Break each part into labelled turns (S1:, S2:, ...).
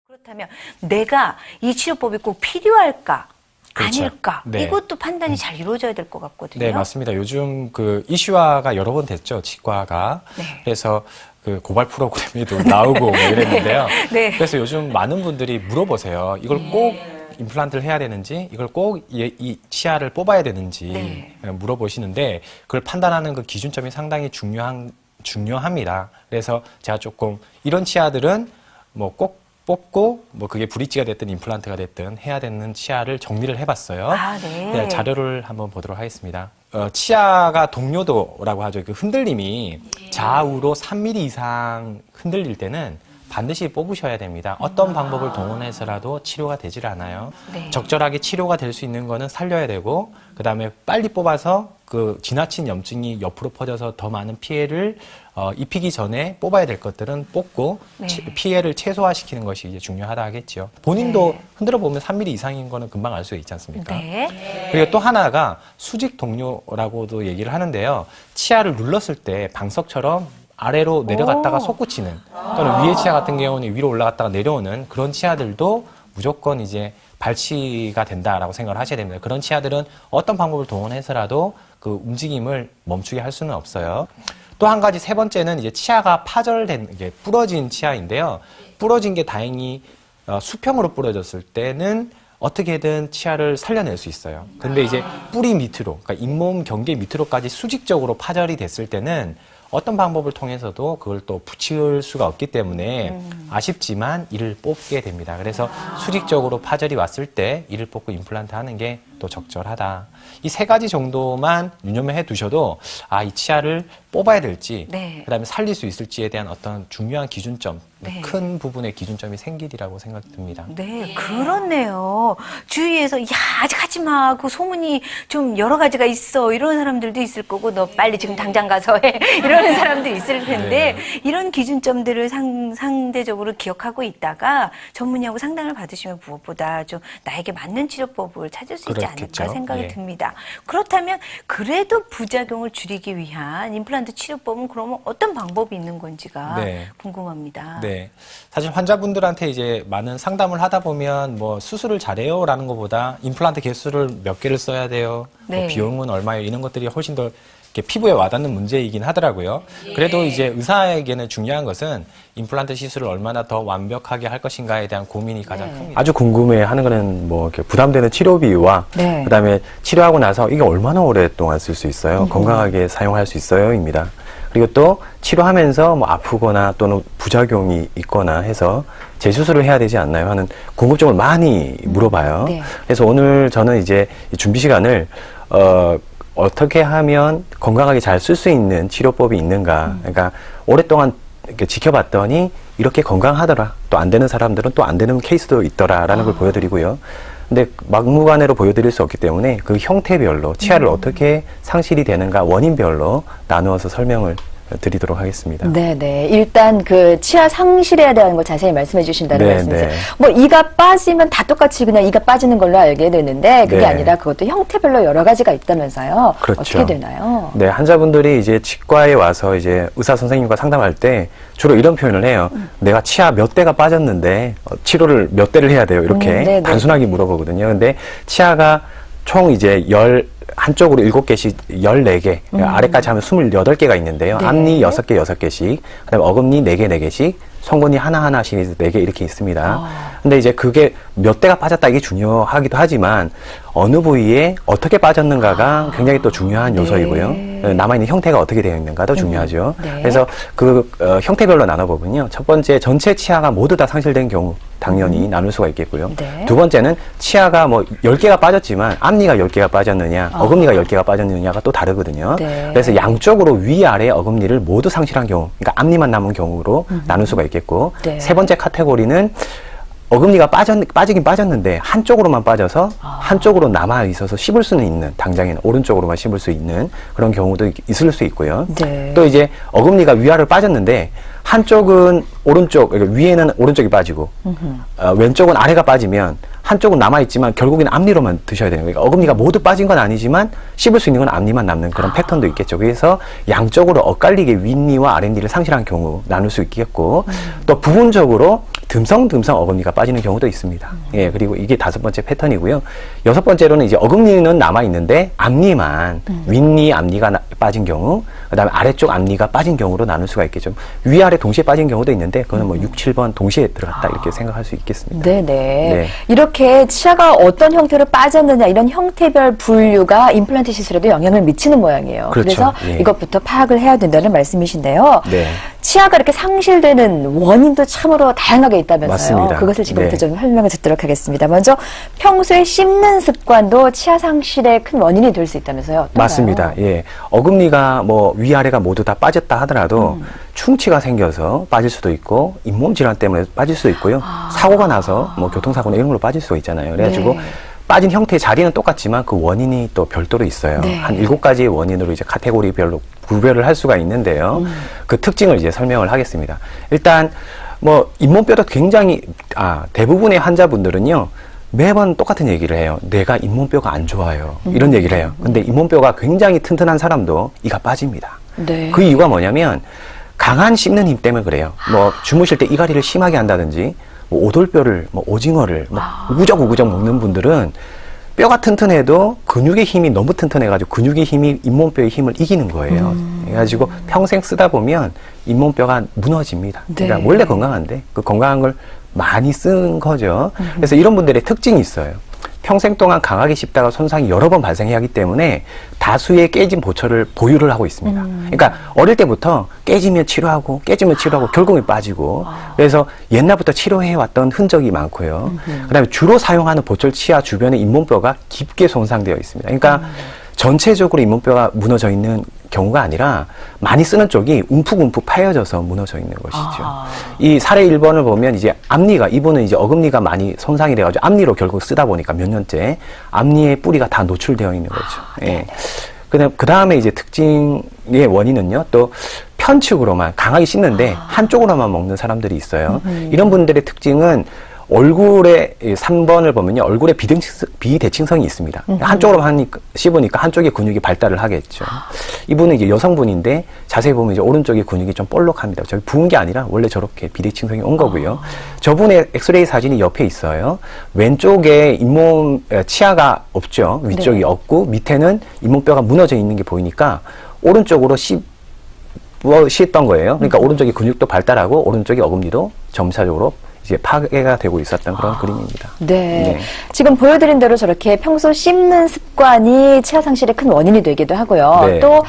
S1: 그렇다면 내가 이 치료법이 꼭 필요할까?
S2: 그렇죠.
S1: 아닐까?
S2: 네.
S1: 이것도 판단이 잘 이루어져야 될 것 같거든요.
S2: 네, 맞습니다. 요즘 그 이슈화가 여러 번 됐죠, 치과가.
S1: 네.
S2: 그래서 그 고발 프로그램에도 나오고 뭐 이랬는데요.
S1: 네.
S2: 그래서 요즘 많은 분들이 물어보세요. 이걸 꼭 임플란트를 해야 되는지, 이걸 꼭 이 치아를 뽑아야 되는지 물어보시는데, 그걸 판단하는 그 기준점이 상당히 중요합니다. 그래서 제가 조금 이런 치아들은 뭐 꼭 뽑고 뭐 그게 브릿지가 됐든 임플란트가 됐든 해야 되는 치아를 정리를 해봤어요.
S1: 아, 네.
S2: 네, 자료를 한번 보도록 하겠습니다. 치아가 동요도라고 하죠. 그 흔들림이 좌우로 3mm 이상 흔들릴 때는 반드시 뽑으셔야 됩니다. 어떤 방법을 동원해서라도 치료가 되질 않아요.
S1: 네.
S2: 적절하게 치료가 될 수 있는 거는 살려야 되고, 그 다음에 빨리 뽑아서 그 지나친 염증이 옆으로 퍼져서 더 많은 피해를 입히기 전에 뽑아야 될 것들은 뽑고
S1: 네.
S2: 피해를 최소화시키는 것이 이제 중요하다 하겠죠. 본인도
S1: 네.
S2: 흔들어 보면 3mm 이상인 거는 금방 알 수 있지 않습니까?
S1: 네.
S2: 그리고 또 하나가 수직 동요라고도 얘기를 하는데요. 치아를 눌렀을 때 방석처럼 아래로 내려갔다가
S1: 오.
S2: 솟구치는, 또는 위에 치아 같은 경우는 위로 올라갔다가 내려오는 그런 치아들도 무조건 이제 발치가 된다라고 생각을 하셔야 됩니다. 그런 치아들은 어떤 방법을 동원해서라도 그 움직임을 멈추게 할 수는 없어요. 또 한 가지, 세 번째는 이제 치아가 파절된, 이게 부러진 치아인데요. 부러진 게 다행히 수평으로 부러졌을 때는 어떻게든 치아를 살려낼 수 있어요. 근데 이제 뿌리 밑으로, 그러니까 잇몸 경계 밑으로까지 수직적으로 파절이 됐을 때는 어떤 방법을 통해서도 그걸 또 붙일 수가 없기 때문에 아쉽지만 이를 뽑게 됩니다. 그래서 수직적으로 파절이 왔을 때 이를 뽑고 임플란트 하는 게 또 적절하다. 이 세 가지 정도만 유념해 두셔도 이 치아를 뽑아야 될지,
S1: 네.
S2: 그다음에 살릴 수 있을지에 대한 어떤 중요한 기준점,
S1: 네.
S2: 큰 부분의 기준점이 생기리라고 생각이 듭니다.
S1: 네, 그렇네요. 주위에서, 야, 아직 하지 마. 그 소문이 좀 여러 가지가 있어. 이런 사람들도 있을 거고, 너 빨리 지금 당장 가서 해. 이러는 사람도 있을 텐데, 이런 기준점들을 상대적으로 기억하고 있다가 전문의하고 상담을 받으시면 무엇보다 좀 나에게 맞는 치료법을 찾을 수 있지 않을까
S2: 그렇겠죠.
S1: 생각이
S2: 예.
S1: 듭니다. 그렇다면 그래도 부작용을 줄이기 위한 임플란트 치료법은 그러면 어떤 방법이 있는 건지가
S2: 네.
S1: 궁금합니다.
S2: 네. 사실 환자분들한테 이제 많은 상담을 하다 보면 뭐 수술을 잘해요 라는 것보다 임플란트 개수를 몇 개를 써야 돼요.
S1: 네.
S2: 뭐 비용은 얼마예요. 이런 것들이 훨씬 더 이렇게 피부에 와닿는 문제이긴 하더라고요. 그래도 이제 의사에게는 중요한 것은 임플란트 시술을 얼마나 더 완벽하게 할 것인가에 대한 고민이 가장 큽니다.
S3: 아주 궁금해하는 거는 뭐 이렇게 부담되는 치료비와
S1: 네.
S3: 그다음에 치료하고 나서 이게 얼마나 오랫동안 쓸 수 있어요, 건강하게 사용할 수 있어요입니다. 그리고 또 치료하면서 뭐 아프거나 또는 부작용이 있거나 해서 재수술을 해야 되지 않나요 하는 궁금증을 많이 물어봐요.
S1: 네.
S3: 그래서 오늘 저는 이제 이 준비 시간을 어떻게 하면 건강하게 잘 쓸 수 있는 치료법이 있는가. 그러니까 오랫동안 이렇게 지켜봤더니 이렇게 건강하더라. 또 안 되는 사람들은 또 안 되는 케이스도 있더라라는 걸 보여드리고요. 근데 막무가내로 보여드릴 수 없기 때문에 그 형태별로 치아를 어떻게 상실이 되는가 원인별로 나누어서 설명을 드리도록 하겠습니다.
S4: 네네. 일단 그 치아 상실에 대한 걸 자세히 말씀해 주신다는
S3: 네,
S4: 말씀이세요.
S3: 네.
S4: 뭐 이가 빠지면 다 똑같이 그냥 이가 빠지는 걸로 알게 되는데 그게
S3: 네.
S4: 아니라 그것도 형태별로 여러 가지가 있다면서요.
S3: 그렇죠.
S4: 어떻게 되나요?
S3: 네, 환자분들이 이제 치과에 와서 이제 의사 선생님과 상담할 때 주로 이런 표현을 해요. 내가 치아 몇 대가 빠졌는데 치료를 몇 대를 해야 돼요. 이렇게
S4: 네네.
S3: 단순하게 물어보거든요. 근데 치아가 총 이제 한쪽으로 7개씩 14개, 아래까지 하면 28개가 있는데요.
S4: 네.
S3: 앞니 6개, 6개씩, 그 다음에 어금니 4개, 4개씩, 성근이 하나하나씩 4개 이렇게 있습니다. 근데 이제 그게 몇 대가 빠졌다 이게 중요하기도 하지만 어느 부위에 어떻게 빠졌는가가 굉장히 또 중요한 요소이고요. 남아있는 형태가 어떻게 되어 있는가도 중요하죠.
S4: 네.
S3: 그래서 그 형태별로 나눠보면요. 첫 번째, 전체 치아가 모두 다 상실된 경우 당연히 나눌 수가 있겠고요.
S4: 네.
S3: 두 번째는 치아가 뭐 10개가 빠졌지만 앞니가 10개가 빠졌느냐, 어금니가 10개가 빠졌느냐가 또 다르거든요.
S4: 네.
S3: 그래서 양쪽으로 위아래 어금니를 모두 상실한 경우, 그러니까 앞니만 남은 경우로 나눌 수가 있겠고,
S4: 네.
S3: 세 번째 카테고리는 어금니가 빠지긴 빠졌는데 한쪽으로만 빠져서 한쪽으로 남아 있어서 씹을 수는 있는, 당장에는 오른쪽으로만 씹을 수 있는 그런 경우도 있을 수 있고요.
S4: 네.
S3: 또 이제 어금니가 위아래로 빠졌는데 한쪽은 오른쪽, 그러니까 위에는 오른쪽이 빠지고 왼쪽은 아래가 빠지면 한쪽은 남아있지만 결국에는 앞니로만 드셔야 되는 거예요. 그러니까 어금니가 모두 빠진 건 아니지만 씹을 수 있는 건 앞니만 남는 그런 패턴도 있겠죠. 그래서 양쪽으로 엇갈리게 윗니와 아랫니를 상실한 경우 나눌 수 있겠고 또 부분적으로 듬성듬성 어금니가 빠지는 경우도 있습니다. 예, 그리고 이게 5번째 패턴이고요. 6번째로는 이제 어금니는 남아 있는데 앞니만 윗니 앞니가 빠진 경우, 그다음에 아래쪽 앞니가 빠진 경우로 나눌 수가 있겠죠. 위아래 동시에 빠진 경우도 있는데 그거는 뭐 6, 7번 동시에 들어갔다 이렇게 생각할 수 있겠습니다.
S4: 네네.
S3: 네.
S4: 이렇게 치아가 어떤 형태로 빠졌느냐 이런 형태별 분류가 임플란트 시술에도 영향을 미치는 모양이에요.
S3: 그렇죠.
S4: 그래서
S3: 예.
S4: 이것부터 파악을 해야 된다는 말씀이신데요.
S3: 네.
S4: 치아가 이렇게 상실되는 원인도 참으로 다양하게 있다면서요.
S3: 맞습니다.
S4: 그것을 지금부터
S3: 네.
S4: 좀 설명을 듣도록 하겠습니다. 먼저 평소에 씹는 습관도 치아 상실의 큰 원인이 될 수 있다면서요. 어떤가요?
S3: 맞습니다. 예. 어금니가 뭐 위아래가 모두 다 빠졌다 하더라도 충치가 생겨서 빠질 수도 있고 잇몸 질환 때문에 빠질 수도 있고요. 사고가 나서 뭐 교통사고나 이런 걸로 빠질 수가 있잖아요. 그래가지고
S4: 네.
S3: 빠진 형태의 자리는 똑같지만 그 원인이 또 별도로 있어요.
S4: 네.
S3: 한 7가지의 원인으로 이제 카테고리별로 구별을 할 수가 있는데요. 그 특징을 이제 설명을 하겠습니다. 일단 뭐 잇몸뼈도 굉장히 대부분의 환자분들은요. 매번 똑같은 얘기를 해요. 내가 잇몸뼈가 안 좋아요. 이런 얘기를 해요. 근데 잇몸뼈가 굉장히 튼튼한 사람도 이가 빠집니다.
S4: 네.
S3: 그 이유가 뭐냐면 강한 씹는 힘 때문에 그래요. 뭐 주무실 때 이갈이를 심하게 한다든지 뭐 오돌뼈를 뭐 오징어를 뭐 우구적 먹는 분들은 뼈가 튼튼해도 근육의 힘이 너무 튼튼해가지고 근육의 힘이 잇몸뼈의 힘을 이기는 거예요. 그래가지고 평생 쓰다 보면 잇몸뼈가 무너집니다. 그러니까
S4: 네.
S3: 원래 건강한데 그 건강한 걸 많이 쓴 거죠. 그래서 이런 분들의 특징이 있어요. 평생 동안 강하게 씹다가 손상이 여러 번 발생해야 하기 때문에 다수의 깨진 보철을 보유를 하고 있습니다. 그러니까 어릴 때부터 깨지면 치료하고 결국은 빠지고 그래서 옛날부터 치료해왔던 흔적이 많고요. 그다음에 주로 사용하는 보철 치아 주변의 잇몸뼈가 깊게 손상되어 있습니다. 그러니까 전체적으로 잇몸뼈가 무너져 있는 경우가 아니라 많이 쓰는 쪽이 움푹움푹 파여져서 무너져 있는 것이죠. 이 사례 1번을 보면 이제 앞니가, 이분은 이제 어금니가 많이 손상이 돼가지고 앞니로 결국 쓰다 보니까 몇 년째 앞니의 뿌리가 다 노출되어 있는 거죠. 예. 그 다음에 이제 특징의 원인은요, 또 편측으로만 강하게 씹는데 한쪽으로만 먹는 사람들이 있어요. 이런 분들의 특징은 얼굴에 3번을 보면요, 얼굴에 비대칭성이 있습니다. 한쪽으로만 씹으니까 한쪽의 근육이 발달을 하겠죠. 이분은 이제 여성분인데 자세히 보면 이제 오른쪽의 근육이 좀 볼록합니다. 저기 부은 게 아니라 원래 저렇게 비대칭성이 온 거고요. 저분의 엑스레이 사진이 옆에 있어요. 왼쪽에 잇몸 치아가 없죠. 위쪽이
S4: 네.
S3: 없고 밑에는 잇몸뼈가 무너져 있는 게 보이니까 오른쪽으로 씹던 거예요. 그러니까 오른쪽의 근육도 발달하고 오른쪽의 어금니도 점차적으로 이제 파괴가 되고 있었던 그런 그림입니다.
S4: 네.
S3: 네.
S4: 지금 보여드린 대로 저렇게 평소 씹는 습관이 치아 상실의 큰 원인이 되기도 하고요.
S3: 네.
S4: 또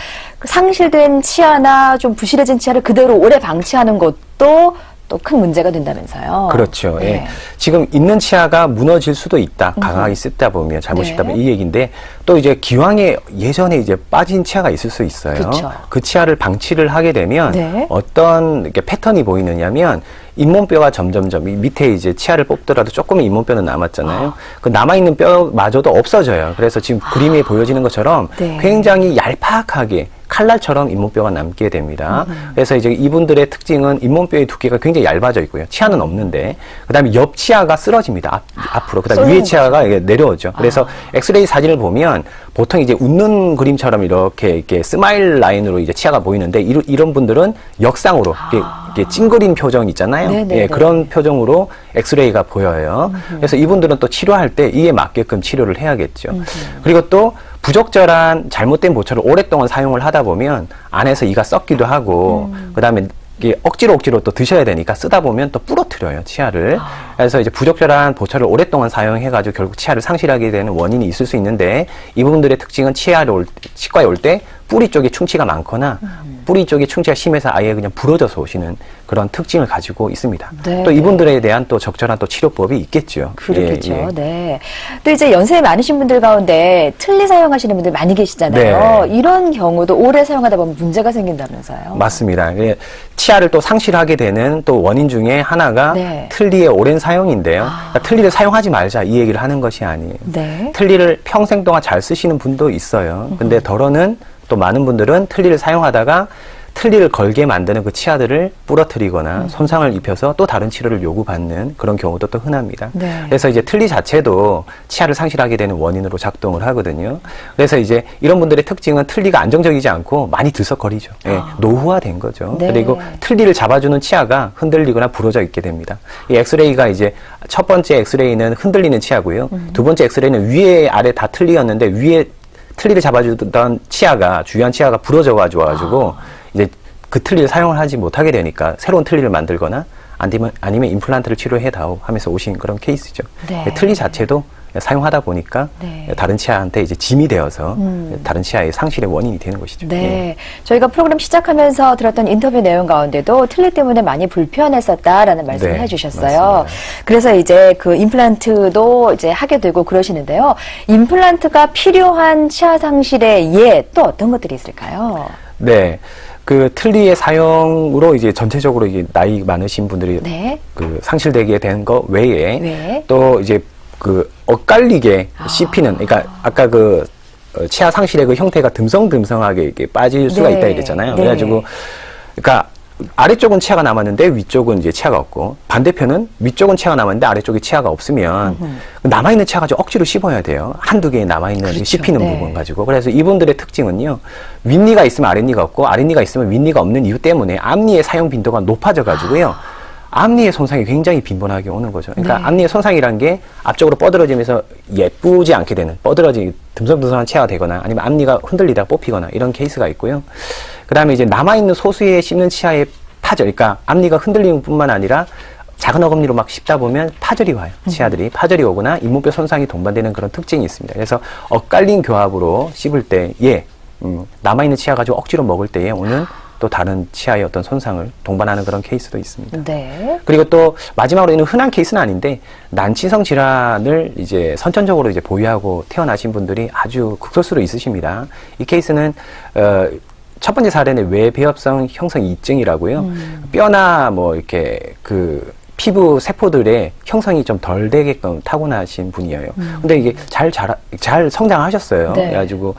S4: 상실된 치아나 좀 부실해진 치아를 그대로 오래 방치하는 것도 또 큰 문제가 된다면서요.
S3: 그렇죠.
S4: 네.
S3: 예. 지금 있는 치아가 무너질 수도 있다. 강하게 씹다 보면, 잘못
S4: 네.
S3: 씹다 보면 이 얘기인데, 또 이제 기왕에 예전에 이제 빠진 치아가 있을 수 있어요.
S4: 그렇죠.
S3: 그 치아를 방치를 하게 되면
S4: 네.
S3: 어떤 이렇게 패턴이 보이느냐면 잇몸뼈가 점점점 이 밑에 이제 치아를 뽑더라도 조금의 잇몸뼈는 남았잖아요. 그 남아있는 뼈마저도 없어져요. 그래서 지금 그림에 보여지는 것처럼
S4: 네.
S3: 굉장히 얄팍하게 칼날처럼 잇몸뼈가 남게 됩니다. 그래서 이제 이분들의 특징은 잇몸뼈의 두께가 굉장히 얇아져 있고요. 치아는 없는데, 그 다음에 옆 치아가 쓰러집니다. 앞으로. 그 다음에 위에
S4: 쏠리는
S3: 치아가 이게 내려오죠. 그래서 엑스레이 사진을 보면 보통 이제 웃는 그림처럼 이렇게 스마일 라인으로 이제 치아가 보이는데, 이런 분들은 역상으로 이렇게 찡그린 표정 있잖아요.
S4: 네네네.
S3: 예, 그런 표정으로 엑스레이가 보여요. 그래서 이분들은 또 치료할 때 이에 맞게끔 치료를 해야겠죠. 그리고 또 부적절한 잘못된 보철을 오랫동안 사용을 하다 보면 안에서 이가 썩기도 하고 그다음에 이게 억지로 또 드셔야 되니까 쓰다 보면 또 부러뜨려요, 치아를. 그래서 이제 부적절한 보철을 오랫동안 사용해가지고 결국 치아를 상실하게 되는 원인이 있을 수 있는데, 이 부분들의 특징은 치과에 올 때 뿌리 쪽에 충치가 많거나 뿌리 쪽에 충치가 심해서 아예 그냥 부러져서 오시는 그런 특징을 가지고 있습니다.
S4: 네.
S3: 또 이분들에 대한 또 적절한 또 치료법이 있겠죠.
S4: 그렇겠죠.
S3: 예, 예.
S4: 네. 또 이제 연세 많으신 분들 가운데 틀니 사용하시는 분들 많이 계시잖아요.
S3: 네.
S4: 이런 경우도 오래 사용하다 보면 문제가 생긴다면서요.
S3: 맞습니다. 치아를 또 상실하게 되는 또 원인 중에 하나가
S4: 네.
S3: 틀니의 오랜 사용인데요. 그러니까 틀니를 사용하지 말자 이 얘기를 하는 것이 아니에요.
S4: 네.
S3: 틀니를 평생 동안 잘 쓰시는 분도 있어요. 근데 덜어는 또 많은 분들은 틀니를 사용하다가 틀니를 걸게 만드는 그 치아들을 부러뜨리거나 손상을 입혀서 또 다른 치료를 요구받는 그런 경우도 또 흔합니다.
S4: 네.
S3: 그래서 이제 틀니 자체도 치아를 상실하게 되는 원인으로 작동을 하거든요. 그래서 이제 이런 분들의 특징은 틀니가 안정적이지 않고 많이 들썩거리죠. 예, 노후화된 거죠.
S4: 네.
S3: 그리고 틀니를 잡아주는 치아가 흔들리거나 부러져 있게 됩니다. 이 엑스레이가 이제 첫 번째 엑스레이는 흔들리는 치아고요. 두 번째 엑스레이는 위에 아래 다 틀니였는데 위에 틀니를 잡아주던 치아가 주요한 치아가 부러져 가지고 이제 그 틀니를 사용을 하지 못하게 되니까 새로운 틀니를 만들거나 아니면 임플란트를 치료해 다오 하면서 오신 그런 케이스죠.
S4: 네.
S3: 틀니 자체도 사용하다 보니까
S4: 네.
S3: 다른 치아한테 이제 짐이 되어서 다른 치아의 상실의 원인이 되는 것이죠.
S4: 네.
S3: 예.
S4: 저희가 프로그램 시작하면서 들었던 인터뷰 내용 가운데도 틀니 때문에 많이 불편했었다라는 말씀을
S3: 네,
S4: 해주셨어요.
S3: 맞습니다.
S4: 그래서 이제 그 임플란트도 이제 하게 되고 그러시는데요. 임플란트가 필요한 치아 상실의 예, 또 어떤 것들이 있을까요?
S3: 네. 그 틀니의 사용으로 이제 전체적으로 이게 나이 많으신 분들이
S4: 네.
S3: 그 상실되게 된 거 외에
S4: 네.
S3: 또 이제 그 엇갈리게 씹히는, 그러니까 아까 그 치아 상실의 그 형태가 듬성듬성하게 이렇게 빠질 수가
S4: 네.
S3: 있다 이랬잖아요.
S4: 네.
S3: 그래가지고 그러니까 아래쪽은 치아가 남았는데 위쪽은 이제 치아가 없고, 반대편은 위쪽은 치아가 남았는데 아래쪽에 치아가 없으면 남아있는 치아 가지고 억지로 씹어야 돼요. 한두 개 남아있는
S4: 그렇죠.
S3: 씹히는
S4: 네.
S3: 부분 가지고. 그래서 이분들의 특징은요, 윗니가 있으면 아랫니가 없고 아랫니가 있으면 윗니가 없는 이유 때문에 앞니의 사용 빈도가 높아져 가지고요. 앞니의 손상이 굉장히 빈번하게 오는 거죠. 그러니까
S4: 네.
S3: 앞니의 손상이란 게 앞쪽으로 뻗어지면서 예쁘지 않게 되는, 듬성듬성한 치아가 되거나 아니면 앞니가 흔들리다 뽑히거나 이런 케이스가 있고요. 그 다음에 이제 남아있는 소수의 씹는 치아의 파절, 그러니까 앞니가 흔들리는 뿐만 아니라 작은 어금니로 막 씹다 보면 파절이 와요. 치아들이 파절이 오거나 잇몸뼈 손상이 동반되는 그런 특징이 있습니다. 그래서 엇갈린 교합으로 씹을 때에 남아있는 치아 가지고 억지로 먹을 때에 오는 또 다른 치아의 어떤 손상을 동반하는 그런 케이스도 있습니다.
S4: 네.
S3: 그리고 또 마지막으로 있는 흔한 케이스는 아닌데, 난치성 질환을 이제 선천적으로 이제 보유하고 태어나신 분들이 아주 극소수로 있으십니다. 이 케이스는 첫 번째 사례는 외배엽성 형성 이증이라고요. 뼈나 뭐 이렇게 그 피부 세포들의 형성이 좀 덜 되게끔 타고나신 분이에요. 근데 이게 잘 성장하셨어요.
S4: 네.
S3: 그래가지고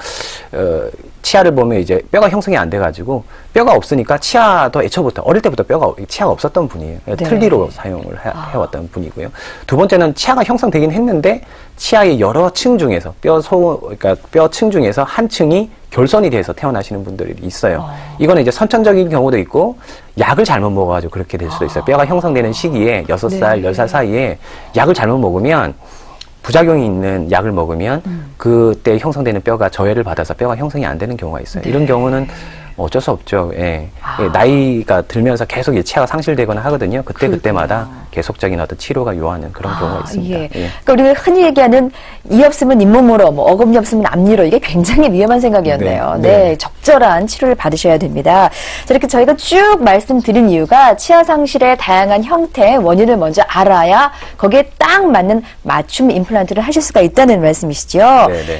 S3: 치아를 보면 이제 뼈가 형성이 안 돼가지고, 뼈가 없으니까 치아도 애초부터 어릴 때부터 치아가 없었던 분이에요.
S4: 네.
S3: 틀니로 사용을 해왔던 분이고요. 두 번째는 치아가 형성되긴 했는데 치아의 여러 층 중에서 그러니까 뼈층 중에서 한 층이 결손이 돼서 태어나시는 분들이 있어요. 이거는 이제 선천적인 경우도 있고, 약을 잘못 먹어가지고 그렇게 될 수도 있어요. 뼈가 형성되는 시기에 6살, 10살 사이에 약을 잘못 먹으면, 부작용이 있는 약을 먹으면 그때 형성되는 뼈가 저해를 받아서 뼈가 형성이 안 되는 경우가 있어요. 이런 경우는 어쩔 수 없죠. 예. 예, 나이가 들면서 계속 이 치아가 상실되거나 하거든요. 그때마다 계속적인 어떤 치료가 요하는 그런 경우가 있습니다.
S4: 예.
S3: 예.
S4: 그러니까 우리가 흔히 얘기하는 이 없으면 잇몸으로, 뭐 어금니 없으면 앞니로, 이게 굉장히 위험한 생각이었네요.
S3: 네.
S4: 네,
S3: 네.
S4: 적절한 치료를 받으셔야 됩니다. 자, 이렇게 저희가 쭉 말씀드린 이유가 치아 상실의 다양한 형태, 원인을 먼저 알아야 거기에 딱 맞는 맞춤 임플란트를 하실 수가 있다는 말씀이시죠.
S3: 네, 네.